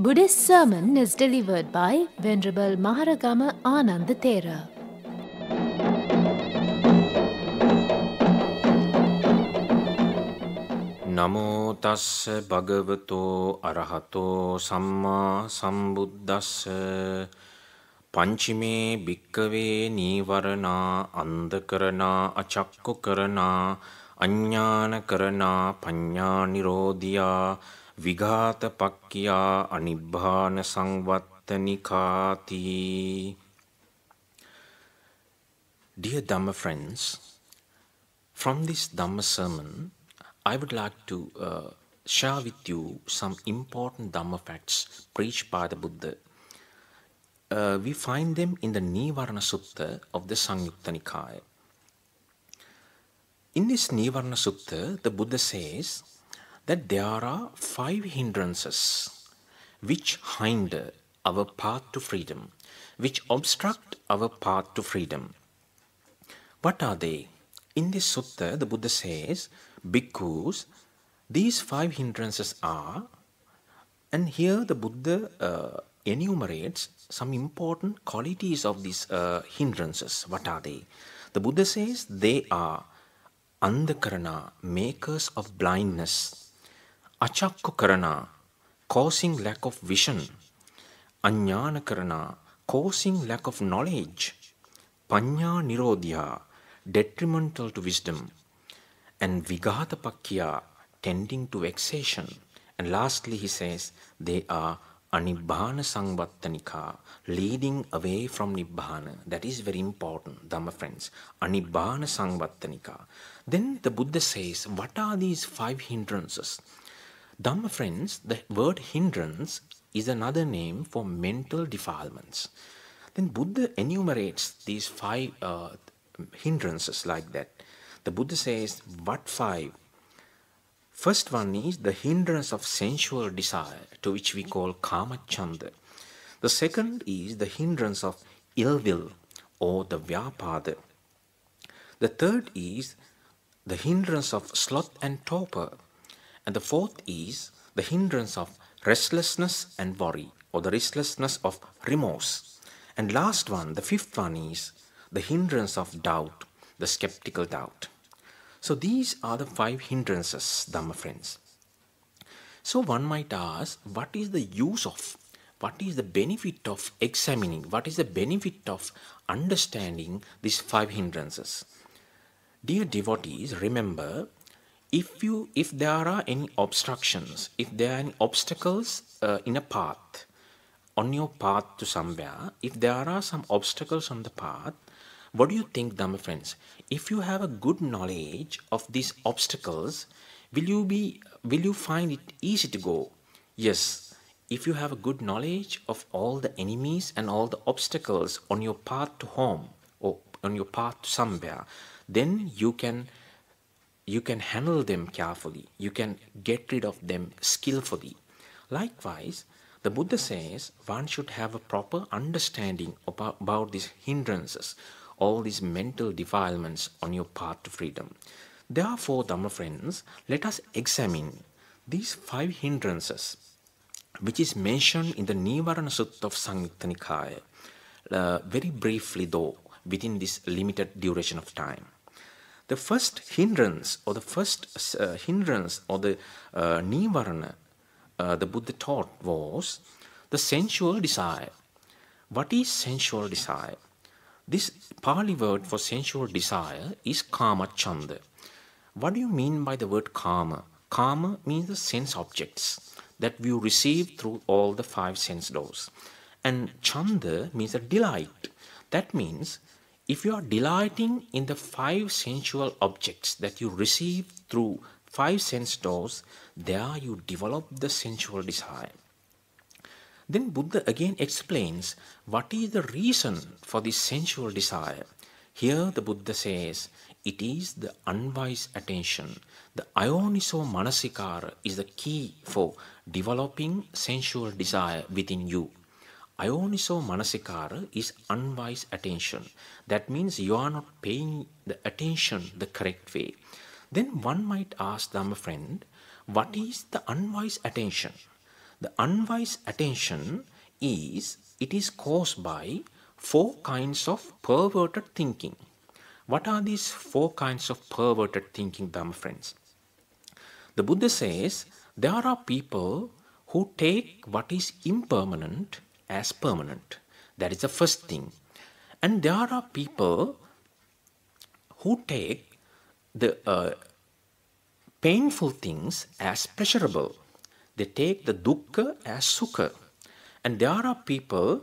Buddhist sermon is delivered by Venerable Maharagama Ananda Thera. Namo tassa bhagavato arahato samma sambuddhassa panchime bhikkave nivarana andhakarana achakkukarana ajñānakarana paññā nirodhiya vighāta pakkhiya anibbāna samvattanikāti. Dear Dhamma friends, from this Dhamma sermon, I would like to share with you some important Dhamma facts preached by the Buddha. We find them in the Nivarana Sutta of the Samyutta Nikaya. In this Nivarana Sutta, the Buddha says that there are 5 hindrances which hinder our path to freedom, which obstruct our path to freedom. What are they? In this sutta, the Buddha says, bhikkhus, these 5 hindrances are, and here the Buddha enumerates some important qualities of these hindrances. What are they? The Buddha says they are andhakarana, makers of blindness, achakkukarana, causing lack of vision, ajñānakarana, causing lack of knowledge, paññā nirodhya, detrimental to wisdom, and vighāta pakkhiya, tending to vexation. And lastly he says they are anibbāna samvattanika, leading away from nibbāna. That is very important, Dhamma friends. Anibbāna samvattanika. Then the Buddha says, what are these 5 hindrances? Dhamma friends, the word hindrance is another name for mental defilements. Then Buddha enumerates these 5 hindrances like that. The Buddha says, what 5? First one is the hindrance of sensual desire, to which we call kamacchanda. The second is the hindrance of ill will, or the vyapada. The third is the hindrance of sloth and torpor. And the fourth is the hindrance of restlessness and worry, or the restlessness of remorse. And last one, the 5th one is the hindrance of doubt, the skeptical doubt. So these are the 5 hindrances, Dhamma friends. So one might ask, what is the use of, what is the benefit of examining, what is the benefit of understanding these 5 hindrances? Dear devotees, remember, if there are any obstructions, if there are any obstacles in a path, on your path to somewhere, if there are some obstacles on the path, what do you think, Dhamma friends? If you have a good knowledge of these obstacles, will you find it easy to go? Yes, if you have a good knowledge of all the enemies and all the obstacles on your path to home or on your path to somewhere, then you can handle them carefully. You can get rid of them skillfully. Likewise, the Buddha says one should have a proper understanding about these hindrances, all these mental defilements on your path to freedom. Therefore, Dhamma friends, let us examine these 5 hindrances, which is mentioned in the Nivarana Sutta of Samyutta Nikaya, very briefly though, within this limited duration of time. The first hindrance, or the Nivarana, the Buddha taught was the sensual desire. What is sensual desire? This Pali word for sensual desire is kamacchanda. What do you mean by the word kama? Kama means the sense objects that we receive through all the 5 sense doors. And chanda means a delight. That means if you are delighting in the 5 sensual objects that you receive through 5 sense doors, there you develop the sensual desire. Then Buddha again explains what is the reason for this sensual desire. Here the Buddha says it is the unwise attention. The ayoniso manasikara is the key for developing sensual desire within you. Ayoniso manasikara is unwise attention. That means you are not paying the attention the correct way. Then one might ask, Dhamma friend, what is the unwise attention? The unwise attention it is caused by four kinds of perverted thinking. What are these four kinds of perverted thinking, Dhamma friends? The Buddha says there are people who take what is impermanent as permanent. That is the first thing. And there are people who take the painful things as pleasurable. They take the dukkha as sukha. And there are people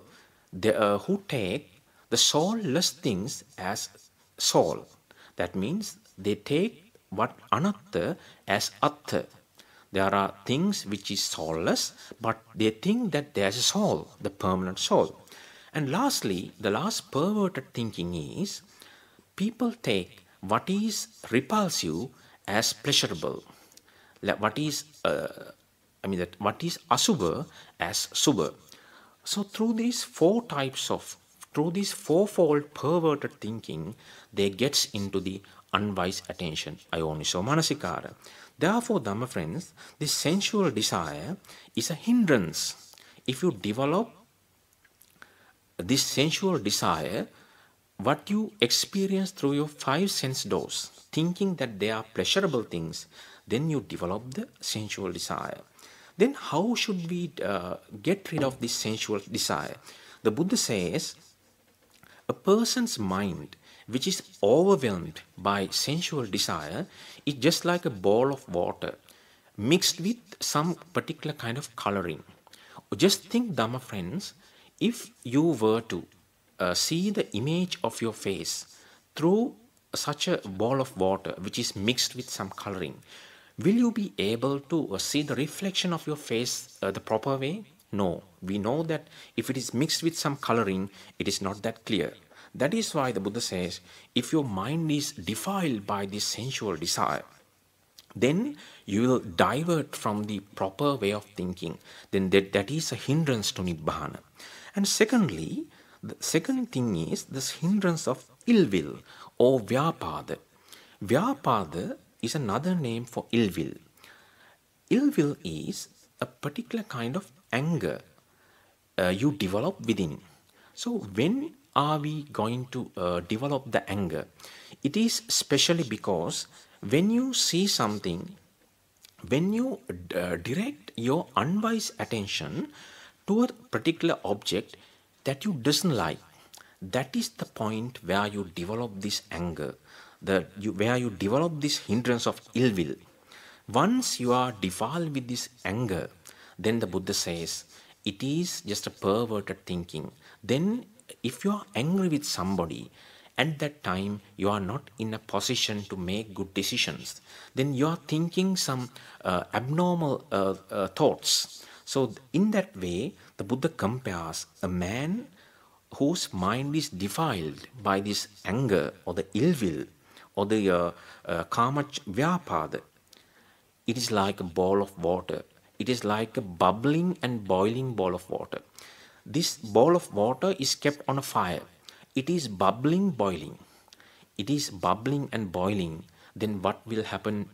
who take the soulless things as soul. That means they take what anatta as atta. There are things which is soulless, but they think that there's a soul, the permanent soul. And lastly, the last perverted thinking is people take what is repulsive as pleasurable. What is what is asubha as subha. So through these fourfold perverted thinking, they gets into the unwise attention, ayoniso manasikara. Therefore, Dhamma friends, this sensual desire is a hindrance. If you develop this sensual desire, what you experience through your five sense doors, thinking that they are pleasurable things, then you develop the sensual desire. Then how should we get rid of this sensual desire? The Buddha says, a person's mind which is overwhelmed by sensual desire is just like a bowl of water mixed with some particular kind of coloring. Just think, Dhamma friends, if you were to see the image of your face through such a bowl of water which is mixed with some coloring, will you be able to see the reflection of your face the proper way? No. We know that if it is mixed with some coloring, it is not that clear. That is why the Buddha says, if your mind is defiled by this sensual desire, then you will divert from the proper way of thinking. Then that is a hindrance to Nibbana. And secondly, the second thing is this hindrance of ill will or vyapada. Vyapada is another name for ill will. Ill will is a particular kind of anger you develop within. So when are we going to develop the anger? It is especially because when you see something, when you direct your unwise attention to a particular object that you doesn't like, that is the point where you develop this anger, where you develop this hindrance of ill will. Once you are defiled with this anger, then the Buddha says, it is just a perverted thinking. Then if you are angry with somebody, at that time you are not in a position to make good decisions. Then you are thinking some abnormal thoughts. So in that way, the Buddha compares a man whose mind is defiled by this anger or the ill will or the kama vyapada. It is like a bowl of water. It is like a bubbling and boiling bowl of water. This bowl of water is kept on a fire. It is bubbling, boiling. It is bubbling and boiling. Then what will happen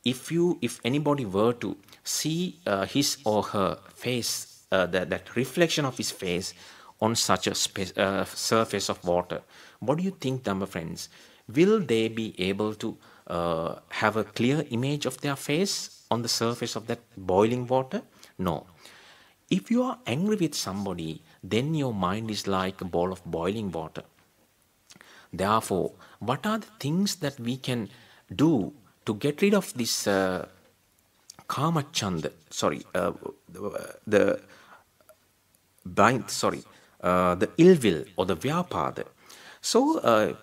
if anybody were to see his or her face, that reflection of his face on such a surface of water? What do you think, Dhamma friends? Will they be able to have a clear image of their face on the surface of that boiling water? No. If you are angry with somebody, then your mind is like a bowl of boiling water. Therefore, what are the things that we can do to get rid of this kama chanda? The ill will or the vyapada. So,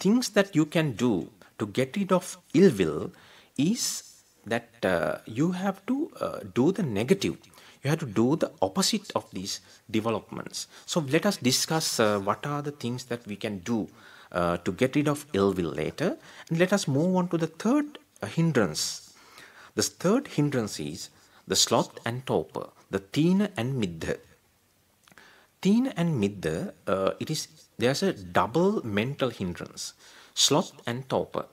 things that you can do to get rid of ill will is that you have to do the negative. You have to do the opposite of these developments. So let us discuss what are the things that we can do to get rid of ill will later. And let us move on to the third hindrance. The third hindrance is the sloth and torpor, the tina and middha. Tina and middha, there's a double mental hindrance, sloth and torpor.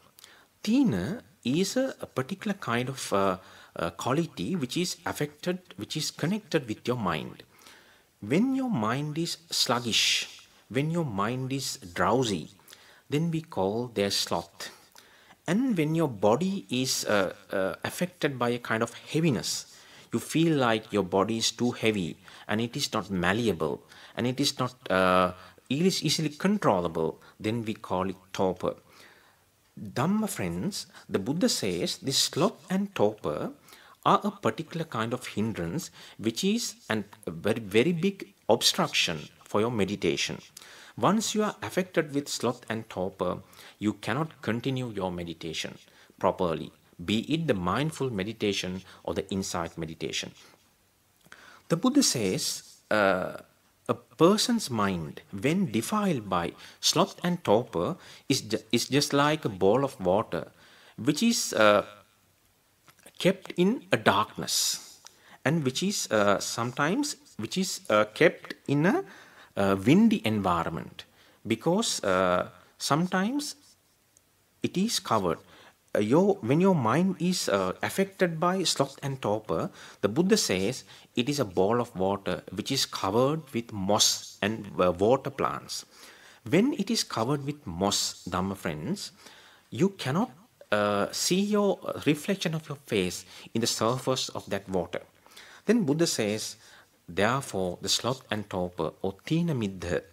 Tina is a particular kind of quality which is affected, which is connected with your mind. When your mind is sluggish, when your mind is drowsy, then we call there sloth. And when your body is affected by a kind of heaviness, you feel like your body is too heavy and it is not malleable and it is not it is easily controllable, then we call it torpor. Dhamma friends, the Buddha says this sloth and torpor are a particular kind of hindrance which is a very, very big obstruction for your meditation. Once you are affected with sloth and torpor, you cannot continue your meditation properly, be it the mindful meditation or the insight meditation. The Buddha says a person's mind, when defiled by sloth and torpor, is just like a bowl of water which is kept in a darkness, and which is sometimes kept in a windy environment, because sometimes it is covered. When your mind is affected by sloth and torpor, the Buddha says it is a bowl of water which is covered with moss and water plants. When it is covered with moss, Dhamma friends, you cannot see your reflection of your face in the surface of that water. Then Buddha says, therefore, the sloth and torpor, or tina middha,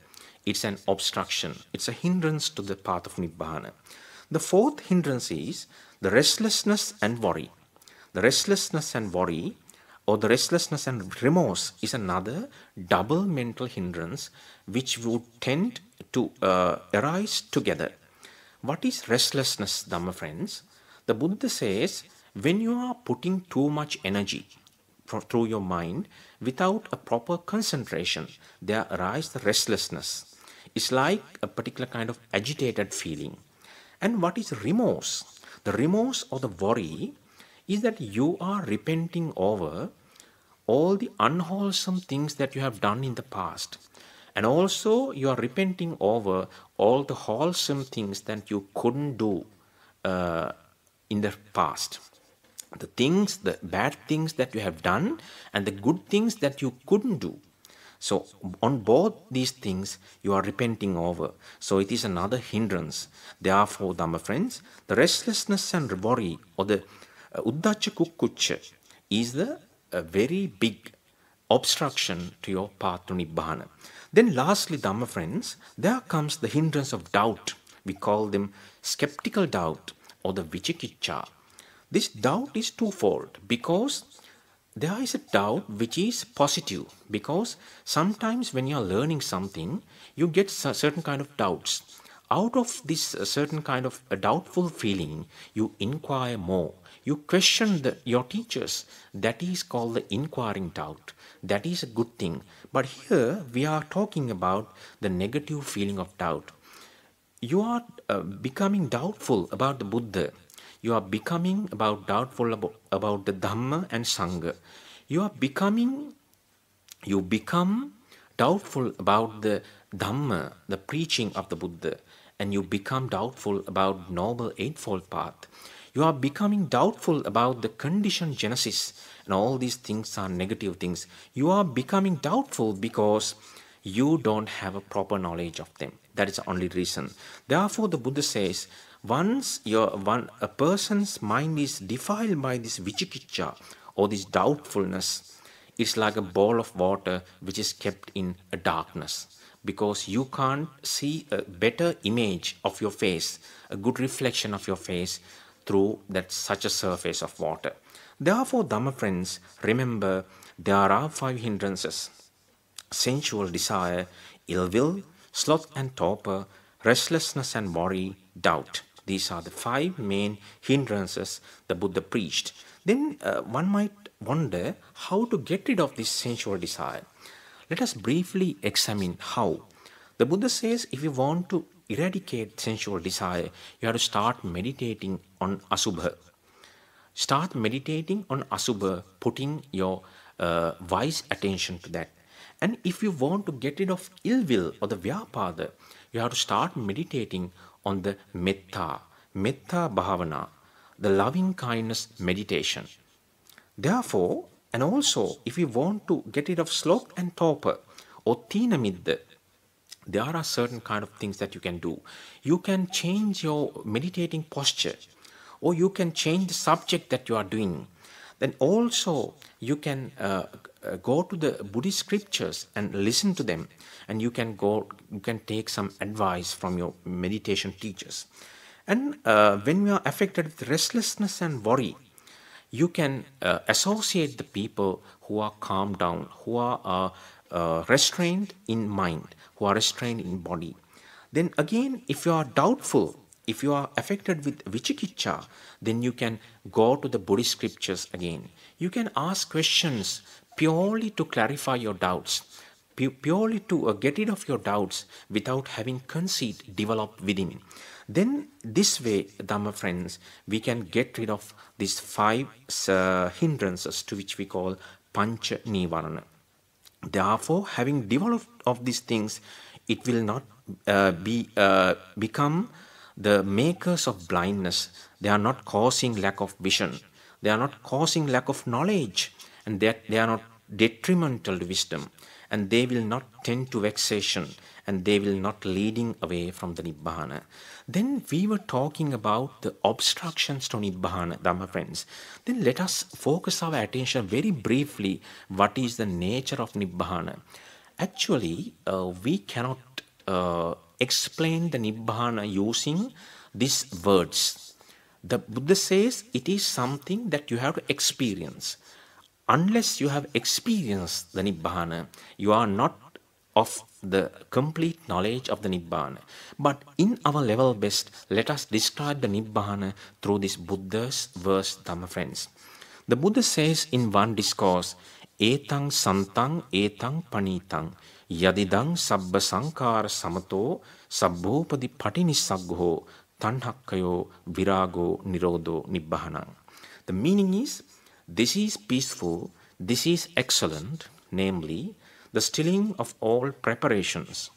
it's an obstruction, it's a hindrance to the path of Nibbana. The fourth hindrance is the restlessness and worry. The restlessness and worry, or the restlessness and remorse, is another double mental hindrance which would tend to arise together. What is restlessness, Dhamma friends? The Buddha says, when you are putting too much energy through your mind without a proper concentration, there arises the restlessness. It's like a particular kind of agitated feeling. And what is remorse? The remorse or the worry is that you are repenting over all the unwholesome things that you have done in the past. And also you are repenting over all the wholesome things that you couldn't do in the past. The things, the bad things that you have done and the good things that you couldn't do. So on both these things you are repenting over. So it is another hindrance. Therefore, Dhamma friends, the restlessness and worry, or the uddacha kukkucha, is the very big obstruction to your path to Nibbana. Then lastly, Dhamma friends, there comes the hindrance of doubt. We call them skeptical doubt or the vicikiccha. This doubt is twofold, because there is a doubt which is positive, because sometimes when you are learning something, you get certain kind of doubts. Out of this certain kind of a doubtful feeling, you inquire more. You question your teachers. That is called the inquiring doubt. That is a good thing. But here we are talking about the negative feeling of doubt. You are becoming doubtful about the Buddha. You are becoming doubtful about the Dhamma and Sangha. You become doubtful about the Dhamma, the preaching of the Buddha, and you become doubtful about Noble Eightfold Path. You are becoming doubtful about the conditioned genesis, and all these things are negative things. You are becoming doubtful because you don't have a proper knowledge of them. That is the only reason. Therefore, the Buddha says, once a person's mind is defiled by this vicikiccha or this doubtfulness, it's like a bowl of water which is kept in a darkness, because you can't see a better image of your face, a good reflection of your face through such a surface of water. Therefore, Dhamma friends, remember there are 5 hindrances: sensual desire, ill will, sloth and torpor, restlessness and worry, doubt. These are the 5 main hindrances the Buddha preached. Then one might wonder how to get rid of this sensual desire. Let us briefly examine how. The Buddha says if you want to eradicate sensual desire, you have to start meditating on Asubha. Start meditating on Asubha, putting your wise attention to that. And if you want to get rid of ill will or the vyapada, you have to start meditating on the metta bhavana, the loving kindness meditation. Therefore, and also, if you want to get rid of sloth and torpor or tina midda, there are certain kind of things that you can do. You can change your meditating posture, or you can change the subject that you are doing. Then also you can go to the Buddhist scriptures and listen to them, and you can take some advice from your meditation teachers. And when you are affected with restlessness and worry, you can associate the people who are calmed down, who are restrained in mind, who are restrained in body. Then again, if you are doubtful, if you are affected with vichikicha, then you can go to the Buddhist scriptures again. You can ask questions purely to clarify your doubts, purely to get rid of your doubts without having conceit developed within. Then this way, Dhamma friends, we can get rid of these five hindrances, to which we call pancha nivarana. Therefore, having developed of these things, it will not become the makers of blindness. They are not causing lack of vision. They are not causing lack of knowledge, and they are not detrimental to wisdom, and they will not tend to vexation, and they will not leading away from the Nibbana. Then we were talking about the obstructions to Nibbana, Dhamma friends. Then let us focus our attention very briefly. What is the nature of Nibbana? Actually, we cannot explain the Nibbana using these words. The Buddha says it is something that you have to experience. Unless you have experienced the Nibbana, you are not of the complete knowledge of the Nibbana. But in our level best, let us describe the Nibbana through this Buddha's verse, Dhamma friends. The Buddha says in one discourse, Etang santang etang panitang yadidang sabba sankara samato sabbhopadi patinissaggo tanhakkayo virago nirodo nibbana. The meaning is, this is peaceful, this is excellent, namely, the stilling of all preparations,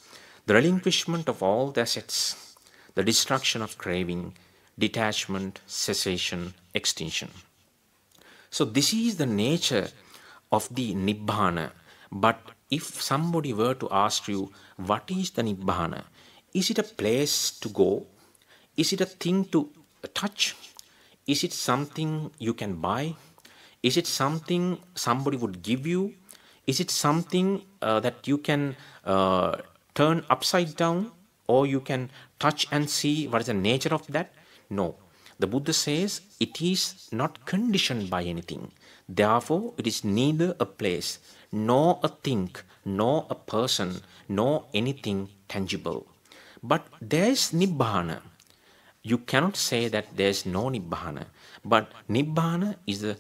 the relinquishment of all the assets, the destruction of craving, detachment, cessation, extinction. So this is the nature of the Nibbana. But if somebody were to ask you, what is the Nibbana? Is it a place to go? Is it a thing to touch? Is it something you can buy? Is it something somebody would give you? Is it something that you can turn upside down, or you can touch and see what is the nature of that? No. The Buddha says it is not conditioned by anything. Therefore, it is neither a place, nor a thing, nor a person, nor anything tangible. But there is Nibbana. You cannot say that there is no Nibbana. But Nibbana is the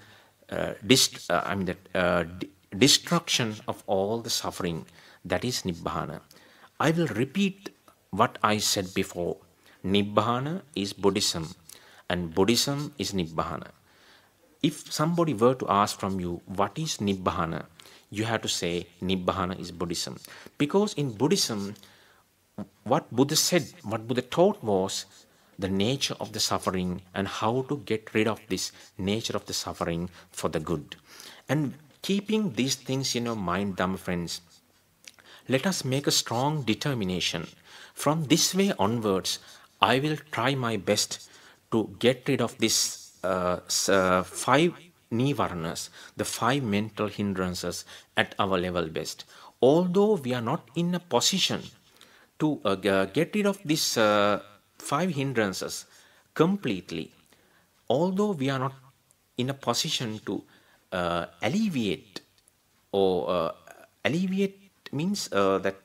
destruction of all the suffering. That is Nibbana. I will repeat what I said before. Nibbana is Buddhism, and Buddhism is Nibbana. If somebody were to ask from you, what is Nibbana? You have to say, Nibbana is Buddhism. Because in Buddhism, what Buddha said, what Buddha taught was the nature of the suffering and how to get rid of this nature of the suffering for the good. And keeping these things in your mind, Dhamma friends, let us make a strong determination. From this way onwards, I will try my best to get rid of this five nivaranas, the five mental hindrances at our level best. Although we are not in a position to get rid of these five hindrances completely, although we are not in a position to alleviate, or alleviate means that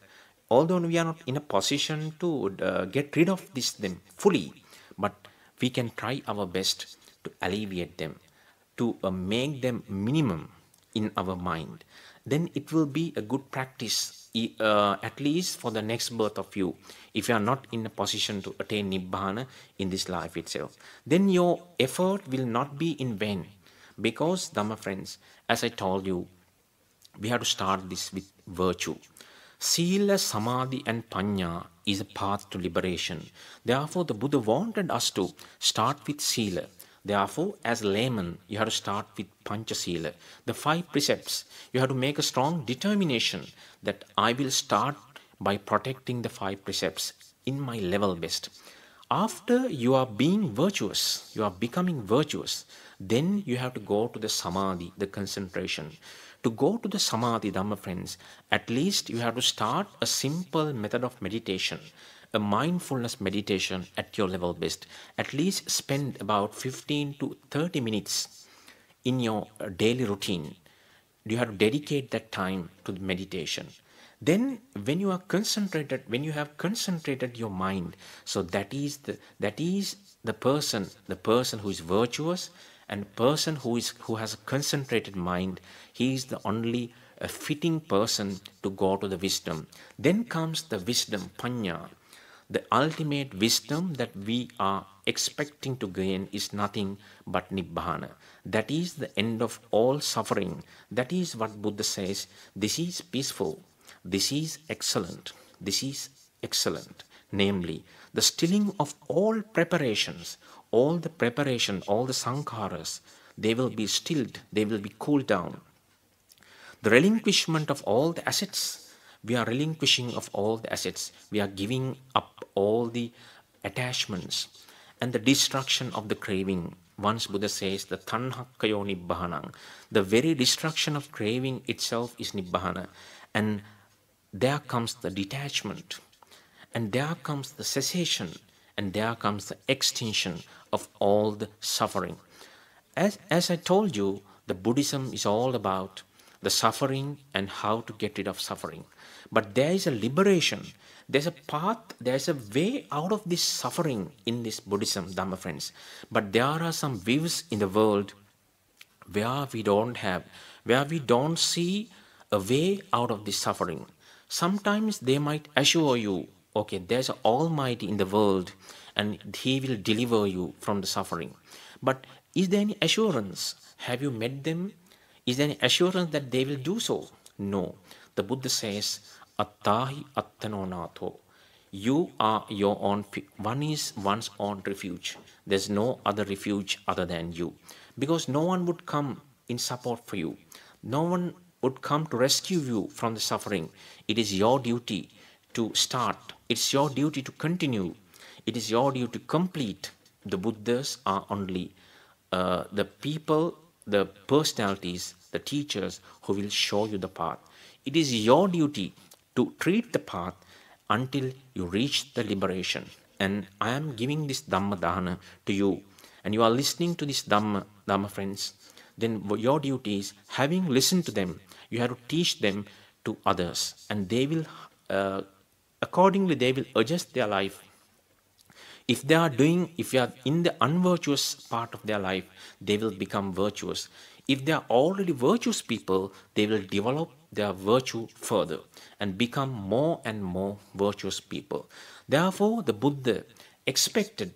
although we are not in a position to get rid of them fully, but we can try our best to alleviate them, to make them minimum in our mind. Then it will be a good practice, at least for the next birth of you, if you are not in a position to attain Nibbana in this life itself. Then your effort will not be in vain. Because, Dhamma friends, as I told you, we have to start this with virtue. Sila, Samadhi and Panya is a path to liberation. Therefore, the Buddha wanted us to start with Sila. Therefore, as layman, you have to start with Panchasila, the 5 precepts. You have to make a strong determination that I will start by protecting the 5 precepts in my level best. After you are being virtuous, you are becoming virtuous, then you have to go to the samadhi, the concentration. To go to the samadhi, Dhamma friends, at least you have to start a simple method of meditation, a mindfulness meditation at your level best. At least spend about 15 to 30 minutes in your daily routine. You have to dedicate that time to the meditation. Then when you are concentrated, when you have concentrated your mind, so that is the person who is virtuous, and person who has a concentrated mind, he is the only fitting person to go to the wisdom. Then comes the wisdom, panya. The ultimate wisdom that we are expecting to gain is nothing but Nibbana. That is the end of all suffering. That is what Buddha says. This is peaceful. This is excellent. This is excellent. Namely, the stilling of all preparations, all the preparation, all the sankharas, they will be stilled, they will be cooled down. The relinquishment of all the assets, we are relinquishing of all the assets, we are giving up all the attachments, and the destruction of the craving. Once Buddha says the tanhakkayo nibbānang, the very destruction of craving itself is nibbana, and there comes the detachment, and there comes the cessation, and there comes the extinction of all the suffering. As I told you, the Buddhism is all about the suffering and how to get rid of suffering. But there is a liberation. There's a path, there's a way out of this suffering in this Buddhism, Dhamma friends. But there are some views in the world where we don't see a way out of this suffering. Sometimes they might assure you, okay, there's an Almighty in the world and He will deliver you from the suffering. But is there any assurance? Have you met them? Is there any assurance that they will do so? No. The Buddha says, Attahi attano natho. You are your own, one is one's own refuge. There's no other refuge other than you. Because no one would come in support for you. No one would come to rescue you from the suffering. It is your duty to start. It's your duty to continue. It is your duty to complete. The Buddhas are only the people, the personalities, the teachers who will show you the path. It is your duty to treat the path until you reach the liberation. And I am giving this Dhamma Dana to you, and you are listening to this Dhamma friends. Then your duty is, having listened to them, you have to teach them to others, and they will, accordingly, they will adjust their life. If you are in the unvirtuous part of their life, they will become virtuous. If they are already virtuous people, they will develop their virtue further and become more and more virtuous people. Therefore, the Buddha expected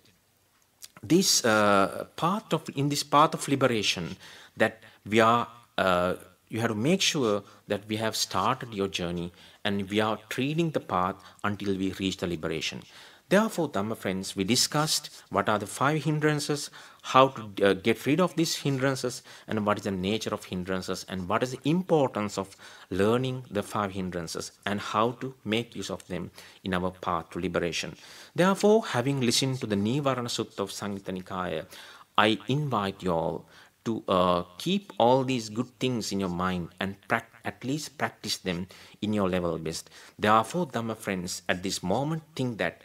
this in this path of liberation, that we are. You have to make sure that we have started your journey and we are treading the path until we reach the liberation. Therefore, Dhamma friends, we discussed what are the 5 hindrances, how to get rid of these hindrances, and what is the nature of hindrances, and what is the importance of learning the 5 hindrances, and how to make use of them in our path to liberation. Therefore, having listened to the Nivarana Sutta of Samyutta Nikaya, I invite you all to keep all these good things in your mind and at least practice them in your level best. Therefore, Dhamma friends, at this moment, think that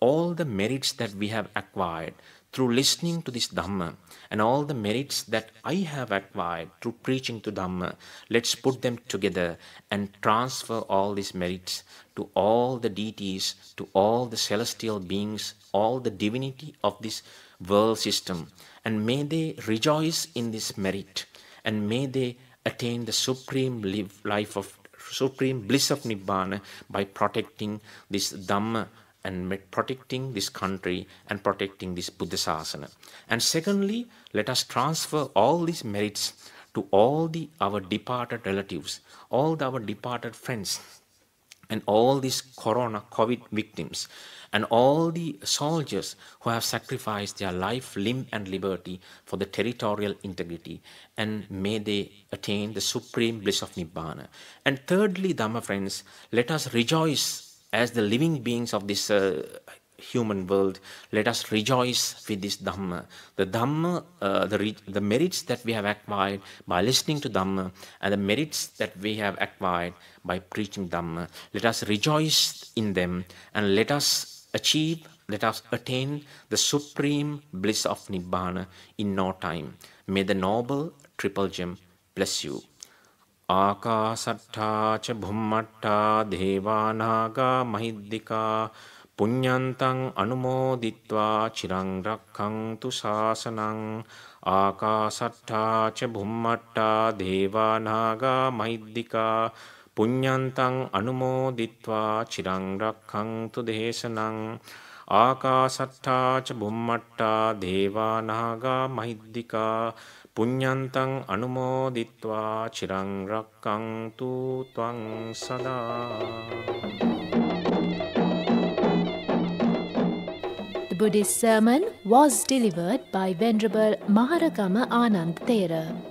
all the merits that we have acquired through listening to this Dhamma, and all the merits that I have acquired through preaching to Dhamma, let's put them together and transfer all these merits to all the deities, to all the celestial beings, all the divinity of this world system, and may they rejoice in this merit, and may they attain the supreme supreme bliss of Nibbana by protecting this Dhamma, and protecting this country and protecting this Buddha Sasana. And secondly, let us transfer all these merits to all our departed relatives, all our departed friends, and all these COVID victims, and all the soldiers who have sacrificed their life, limb, and liberty for the territorial integrity, and may they attain the supreme bliss of Nibbana. And thirdly, Dhamma friends, let us rejoice as the living beings of this human world. Let us rejoice with this Dhamma. The Dhamma, the merits that we have acquired by listening to Dhamma, and the merits that we have acquired by preaching Dhamma. Let us rejoice in them, and let us attain the supreme bliss of Nibbana in no time. May the noble triple gem bless you. Akasatta cha bhummatta devanaga mahiddika punyantang anumoditva chirang rakkhantu sasanang. Akasatta cha bhummatta devanaga mahiddika punyantang anumoditva chirang rakkhantu desanang. Akasatta cha bhummatta devanaga mahiddika punyantang anumoditva chirang rakkhantu tvang sada. The Buddhist sermon was delivered by Venerable Maharagama Ananda Thera.